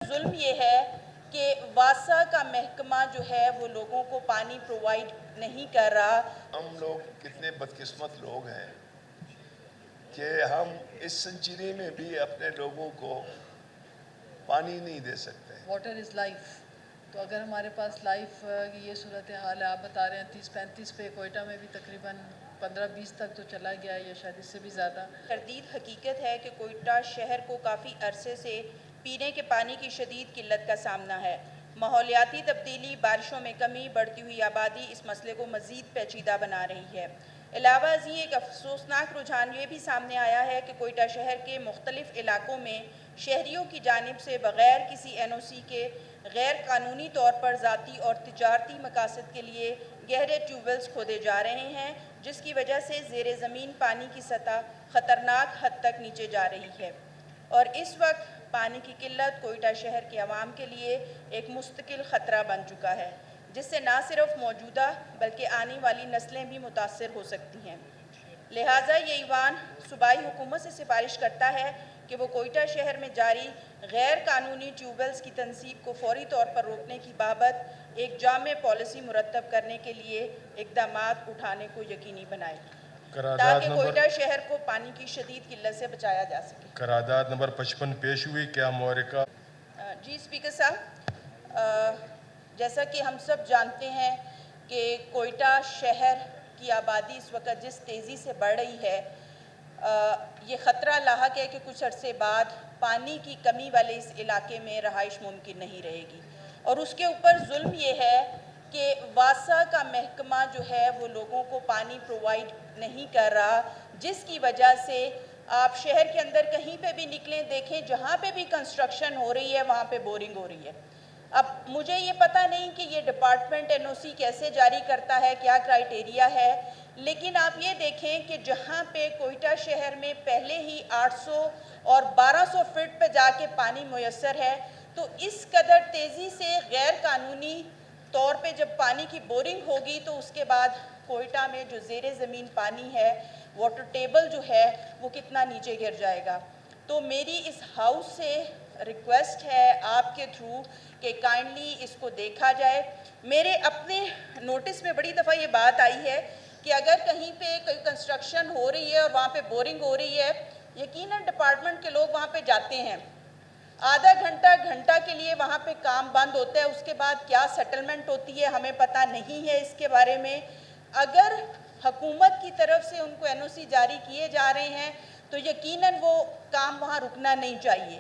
ظلم یہ ہے کہ واسا کا محکمہ جو ہے وہ لوگوں کو پانی پرووائڈ نہیں کر رہا۔ ہم لوگ کتنے بدقسمت لوگ ہیں کہ ہم اس سنچری میں بھی اپنے لوگوں کو پانی نہیں دے سکتے۔ واٹر از لائف، تو اگر ہمارے پاس لائف کی یہ صورتحال ہے، آپ بتا رہے ہیں 30-35 پہ، کوئٹہ میں بھی تقریباً 15-20 تک تو چلا گیا ہے یا شاید اس سے بھی زیادہ۔ تردید حقیقت ہے کہ کوئٹہ شہر کو کافی عرصے سے پینے کے پانی کی شدید قلت کا سامنا ہے۔ ماحولیاتی تبدیلی، بارشوں میں کمی، بڑھتی ہوئی آبادی اس مسئلے کو مزید پیچیدہ بنا رہی ہے۔ علاوہ ازیں ایک افسوسناک رجحان یہ بھی سامنے آیا ہے کہ کوئٹہ شہر کے مختلف علاقوں میں شہریوں کی جانب سے بغیر کسی این او سی کے غیر قانونی طور پر ذاتی اور تجارتی مقاصد کے لیے گہرے ٹیوب ویلز کھودے جا رہے ہیں، جس کی وجہ سے زیر زمین پانی کی سطح خطرناک حد تک نیچے جا رہی ہے، اور اس وقت پانی کی قلت کوئٹہ شہر کے عوام کے لیے ایک مستقل خطرہ بن چکا ہے، جس سے نہ صرف موجودہ بلکہ آنے والی نسلیں بھی متاثر ہو سکتی ہیں۔ لہٰذا یہ ایوان صوبائی حکومت سے سفارش کرتا ہے کہ وہ کوئٹہ شہر میں جاری غیر قانونی ٹیوب ویلز کی تنصیب کو فوری طور پر روکنے کی بابت ایک جامع پالیسی مرتب کرنے کے لیے اقدامات اٹھانے کو یقینی بنائے تاکہ کوئٹہ شہر کو پانی کی شدید قلت سے بچایا جا سکے۔ قرارداد نمبر 55 پیش ہوئی، کیا محرکہ؟ جی اسپیکر صاحب، جیسا کہ ہم سب جانتے ہیں کہ کوئٹہ شہر کی آبادی اس وقت جس تیزی سے بڑھ رہی ہے، یہ خطرہ لاحق ہے کہ کچھ عرصے بعد پانی کی کمی والے اس علاقے میں رہائش ممکن نہیں رہے گی، اور اس کے اوپر ظلم یہ ہے کہ واسا کا محکمہ جو ہے وہ لوگوں کو پانی پرووائڈ نہیں کر رہا، جس کی وجہ سے آپ شہر کے اندر کہیں پہ بھی نکلیں، دیکھیں جہاں پہ بھی کنسٹرکشن ہو رہی ہے وہاں پہ بورنگ ہو رہی ہے۔ اب مجھے یہ پتہ نہیں کہ یہ ڈپارٹمنٹ این او سی کیسے جاری کرتا ہے، کیا کرائیٹیریا ہے، لیکن آپ یہ دیکھیں کہ جہاں پہ کوئٹہ شہر میں پہلے ہی 800 اور 1200 فٹ پہ جا کے پانی میسر ہے، تو اس قدر تیزی سے غیر قانونی طور پہ جب پانی کی بورنگ ہوگی تو اس کے بعد کوئٹہ میں جو زیر زمین پانی ہے، واٹر ٹیبل جو ہے وہ کتنا نیچے گر جائے گا۔ تو میری اس ہاؤس سے ریکویسٹ ہے آپ کے تھرو کہ کائنڈلی اس کو دیکھا جائے۔ میرے اپنے نوٹس میں بڑی دفعہ یہ بات آئی ہے کہ اگر کہیں پہ کوئی کنسٹرکشن ہو رہی ہے اور وہاں پہ بورنگ ہو رہی ہے، یقیناً ڈپارٹمنٹ کے لوگ وہاں پہ جاتے ہیں، آدھا گھنٹہ کے لیے وہاں پہ کام بند ہوتا ہے، اس کے بعد کیا سیٹلمنٹ ہوتی ہے ہمیں پتہ نہیں ہے اس کے بارے میں۔ اگر حکومت کی طرف سے ان کو این او سی جاری کیے جا رہے ہیں تو یقیناً وہ کام وہاں رکنا نہیں چاہیے۔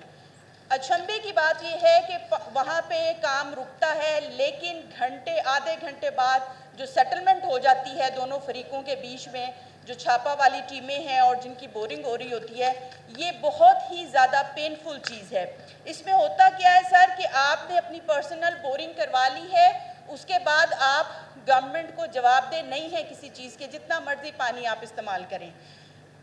اچنبے کی بات یہ ہے کہ وہاں پہ کام رکتا ہے، لیکن آدھے گھنٹے بعد جو سیٹلمنٹ ہو جاتی ہے دونوں فریقوں کے بیچ میں، جو چھاپا والی ٹیمیں ہیں اور جن کی بورنگ ہو رہی ہوتی ہے، یہ بہت ہی زیادہ پینفل چیز ہے۔ اس میں ہوتا کیا ہے سر کہ آپ نے اپنی پرسنل بورنگ کروا لی ہے، اس کے بعد آپ گورنمنٹ کو جواب دہ نہیں ہے کسی چیز کے، جتنا مرضی پانی آپ استعمال کریں۔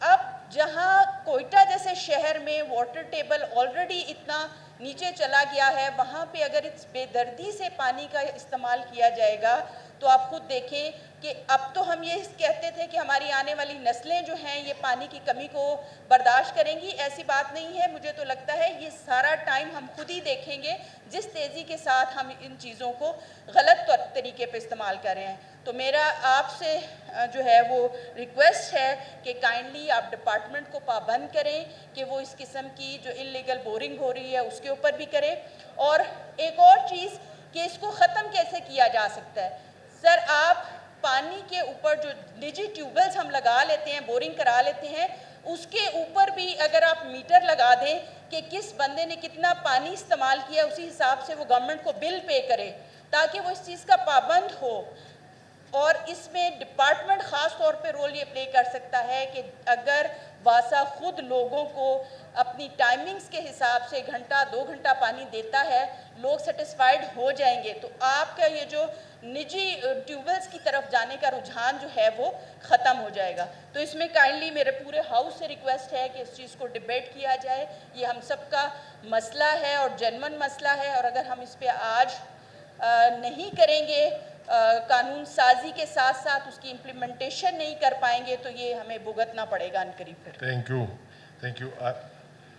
اب جہاں کوئٹہ جیسے شہر میں واٹر ٹیبل آلریڈی اتنا نیچے چلا گیا ہے، وہاں پہ اگر اس بے دردی سے پانی کا استعمال کیا جائے گا تو آپ خود دیکھیں کہ اب تو ہم یہ کہتے تھے کہ ہماری آنے والی نسلیں جو ہیں یہ پانی کی کمی کو برداشت کریں گی، ایسی بات نہیں ہے۔ مجھے تو لگتا ہے یہ سارا ٹائم ہم خود ہی دیکھیں گے جس تیزی کے ساتھ ہم ان چیزوں کو غلط طریقے پہ استعمال کر رہے ہیں۔ تو میرا آپ سے جو ہے وہ ریکویسٹ ہے کہ کائنڈلی آپ ڈپارٹمنٹ کو پابند کریں کہ وہ اس قسم کی جو انلیگل بورنگ ہو رہی ہے اس کے اوپر بھی کریں۔ اور ایک اور چیز کہ اس کو ختم کیسے کیا جا سکتا ہے، سر آپ پانی کے اوپر جو نجی ٹیوبلز ہم لگا لیتے ہیں، بورنگ کرا لیتے ہیں، اس کے اوپر بھی اگر آپ میٹر لگا دیں کہ کس بندے نے کتنا پانی استعمال کیا، اسی حساب سے وہ گورنمنٹ کو بل پے کرے تاکہ وہ اس چیز کا پابند ہو۔ اور اس میں ڈپارٹمنٹ خاص طور پہ رول یہ پلے کر سکتا ہے کہ اگر واسا خود لوگوں کو اپنی ٹائمنگز کے حساب سے 1-2 گھنٹہ پانی دیتا ہے، لوگ سیٹسفائیڈ ہو جائیں گے تو آپ کا یہ جو نجی ٹیوبلز کی طرف جانے کا رجحان جو ہے وہ ختم ہو جائے گا۔ تو اس میں کائنڈلی میرے پورے ہاؤس سے ریکویسٹ ہے کہ اس چیز کو ڈیبیٹ کیا جائے، یہ ہم سب کا مسئلہ ہے اور جینون مسئلہ ہے، اور اگر ہم اس پہ آج نہیں کریں گے، قانون سازی کے ساتھ ساتھ اس کی امپلیمنٹیشن نہیں کر پائیں گے تو یہ ہمیں بھگتنا پڑے گا عنقریب پھر۔ تھینک یو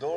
2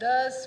10,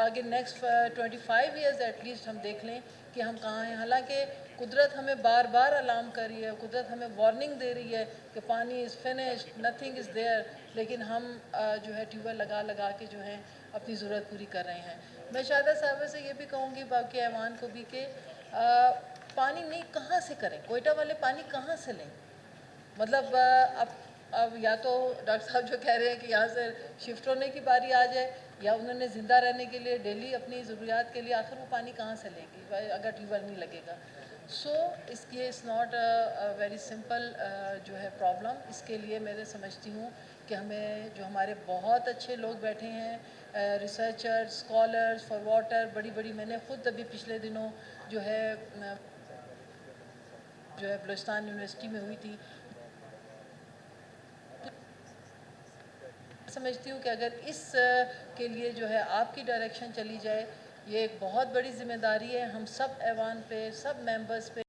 آگے نیکسٹ 25 ایئرز ایٹ لیسٹ ہم دیکھ لیں کہ ہم کہاں ہیں. حالانکہ قدرت ہمیں بار بار الارم کر رہی ہے, قدرت ہمیں وارننگ دے رہی ہے کہ پانی is finished, nothing is there, لیکن ہم جو ہے ٹیوب ویل لگا کے جو ہے اپنی ضرورت پوری کر رہے ہیں. میں شاہدہ صاحبہ سے یہ بھی کہوں گی, باقی ایوان کو بھی, کہ پانی نہیں کہاں سے کریں, کوئٹہ والے پانی کہاں سے لیں. مطلب اب یا تو ڈاکٹر صاحب جو کہہ رہے ہیں کہ یہاں سے شفٹ ہونے کی باری آ جائے, یا انہوں نے زندہ رہنے کے لیے ڈیلی اپنی ضروریات کے لیے, آخر وہ پانی کہاں سے لے گی اگر ٹیوب ویل نہیں لگے گا. سو اس کی از ناٹ ویری سمپل جو ہے پرابلم. اس کے لیے میں سمجھتی ہوں کہ ہمیں جو ہمارے بہت اچھے لوگ بیٹھے ہیں, ریسرچر, اسکالرز فار واٹر, بڑی میں نے خود ابھی پچھلے دنوں جو ہے بلوچستان یونیورسٹی میں ہوئی تھی. سمجھتی ہوں کہ اگر اس کے لیے جو ہے آپ کی ڈائریکشن چلی جائے, یہ ایک بہت بڑی ذمہ داری ہے ہم سب ایوان پہ, سب ممبرز پہ.